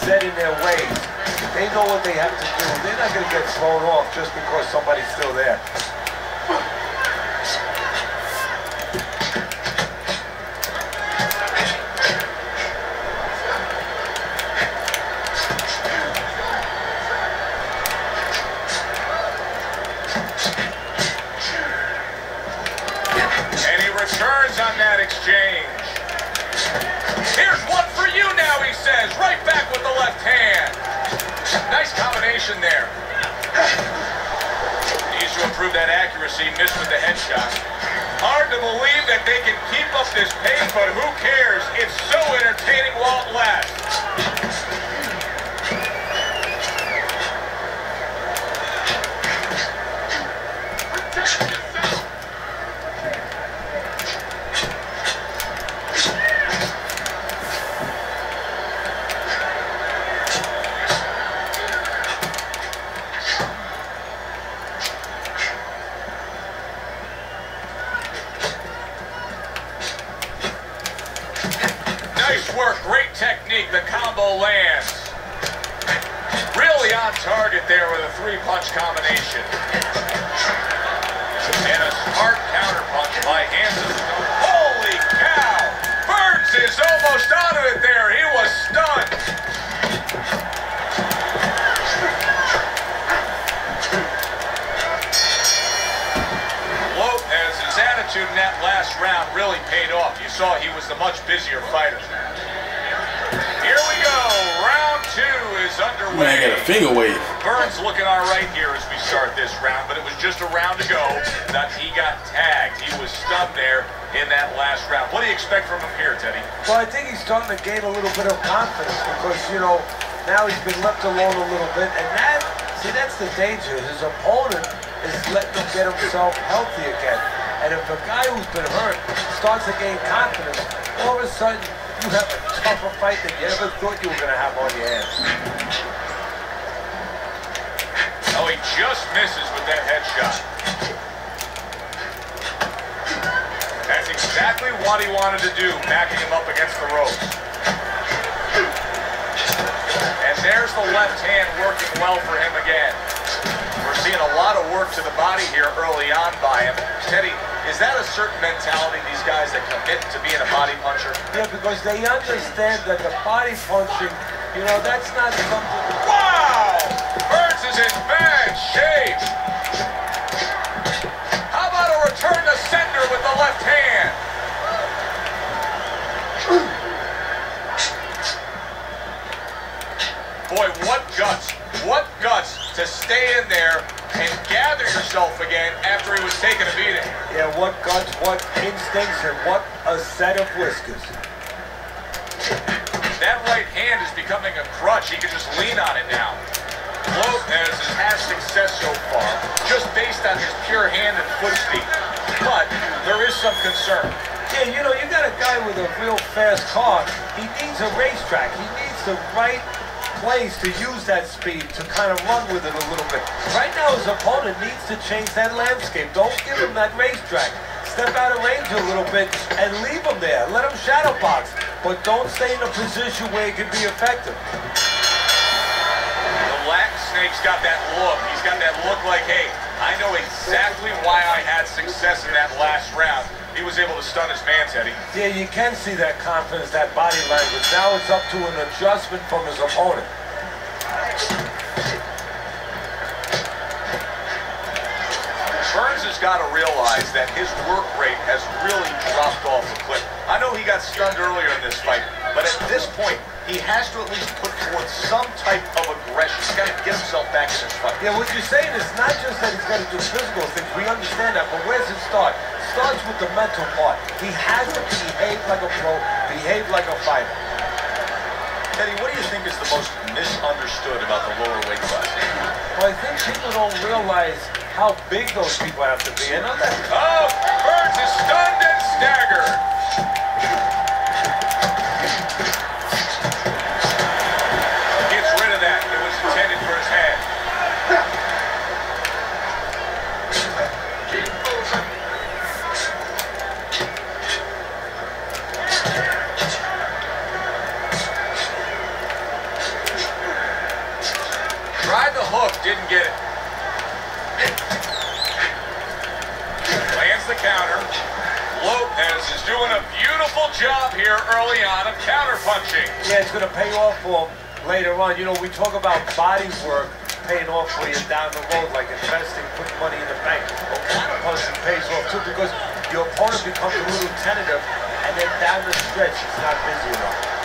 set in their ways. They know what they have to do. They're not going to get thrown off just because somebody's still there. And he returns on that exchange. Here's one for you now, he says. Right back with the left hand. Nice combination there. Needs to improve that accuracy. Missed with the headshot. Hard to believe that they can keep up this pace, but who cares? It's so entertaining while it lasts. Nice work, great technique, the combo lands. Really on target there with a three-punch combination. And a smart counterpunch by Hansen. Holy cow! Burns is almost out of it there. He was stunned. Lopez's attitude in that last round really paid off. You saw he was the much busier fighter. Here we go. Round 2 is underway. Man, I got a finger wave. Burns looking all right here as we start this round, but it was just a round to go that he got tagged. He was stunned there in that last round. What do you expect from him here, Teddy? Well, I think he's starting to gain a little bit of confidence because, you know, now he's been left alone a little bit. And that, see, that's the danger. His opponent is letting him get himself healthy again. And if a guy who's been hurt starts to gain confidence, all of a sudden you have a tougher fight than you ever thought you were going to have on your hands. Oh, he just misses with that headshot. That's exactly what he wanted to do, backing him up against the ropes. And there's the left hand working well for him again. We're seeing a lot of work to the body here early on by him. Teddy, is that a certain mentality, these guys that commit to being a body puncher? Yeah, because they understand that the body punching, you know, that's not something... Wow! Burns is in bad shape. How about a return to sender with the left hand? Boy, what guts. What guts to stay in there and gather yourself again after he was taking a beating. Yeah, what guts, what instincts, and what a set of whiskers. That right hand is becoming a crutch. He can just lean on it now. Lopez has had success so far, just based on his pure hand and foot speed. But there is some concern. Yeah, you know, you got a guy with a real fast car. He needs a racetrack. He needs the right place to use that speed to kind of run with it a little bit. Right now, his opponent needs to change that landscape. Don't give him that racetrack. Step out of range a little bit and leave him there. Let him shadow box, but don't stay in a position where he can be effective. The Latin Snake's got that look. He's got that look like, hey, I know exactly why I had success in that last round. He was able to stun his man, Teddy. Yeah, you can see that confidence, that body language. Now it's up to an adjustment from his opponent. Burns has got to realize that his work rate has really dropped off a cliff. I know he got stunned earlier in this fight, but at this point, he has to at least put forth some type of aggression. He's got to get himself back in this fight. Yeah, what you're saying is not just that he's got to do physical things. We understand that, but where's it start? It starts with the mental part. He has to behave like a pro, behave like a fighter. Teddy, what do you think is the most misunderstood about the lower weight class? Well, I think people don't realize how big those people have to be. And I'm not... Oh, Burns is stunned and staggered. Gets rid of that. It was intended for his head. hook, didn't get it. Lands the counter. Lopez is doing a beautiful job here early on of counter-punching. Yeah, it's going to pay off for him later on. You know, we talk about body work paying off for you down the road, like investing, putting money in the bank. Well, counter-punching pays off too, because your opponent becomes a little tentative, and then down the stretch, he's not busy enough.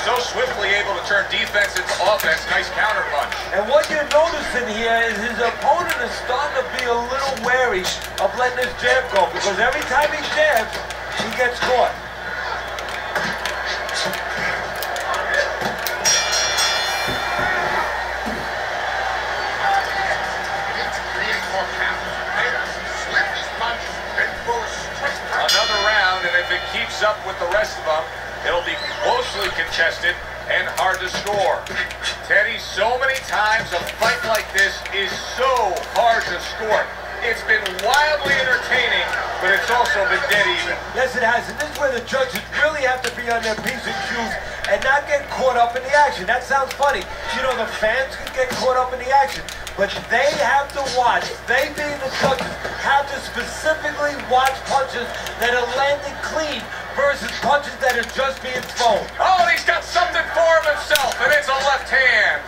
So swiftly able to turn defense into offense. Nice counter punch. And what you're noticing here is his opponent is starting to be a little wary of letting his jab go, because every time he jabs, he gets caught. Another round, and if it keeps up with the rest of them, it'll be closely contested and hard to score. Teddy, so many times a fight like this is so hard to score. It's been wildly entertaining, but it's also been dead even. Yes, it has. And this is where the judges really have to be on their P's and Q's and not get caught up in the action. That sounds funny. You know, the fans can get caught up in the action, but they have to watch. They, being the judges, have to specifically watch punches that are landing clean versus punches that are just being thrown. Oh, and he's got something for himself, and it's a left hand.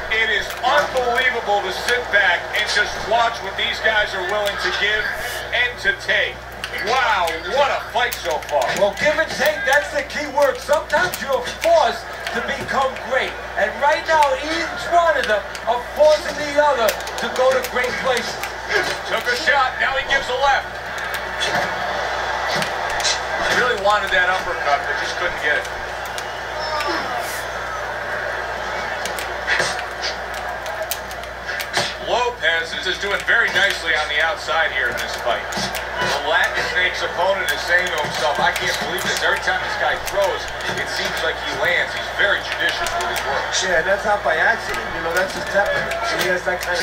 It is unbelievable to sit back and just watch what these guys are willing to give and to take. Wow, what a fight so far. Well, give and take, that's the key word. Sometimes you're forced to become great. And right now, each one of them are forcing the other to go to great places. Took a shot, now he gives a left. Really wanted that uppercut, but just couldn't get it. Lopez is doing very nicely on the outside here in this fight. The Latin Snake's opponent is saying to himself, I can't believe this. Every time this guy throws, it seems like he lands. He's very judicious with his work. Yeah, and that's not by accident. You know, that's his temperament. He has that kind of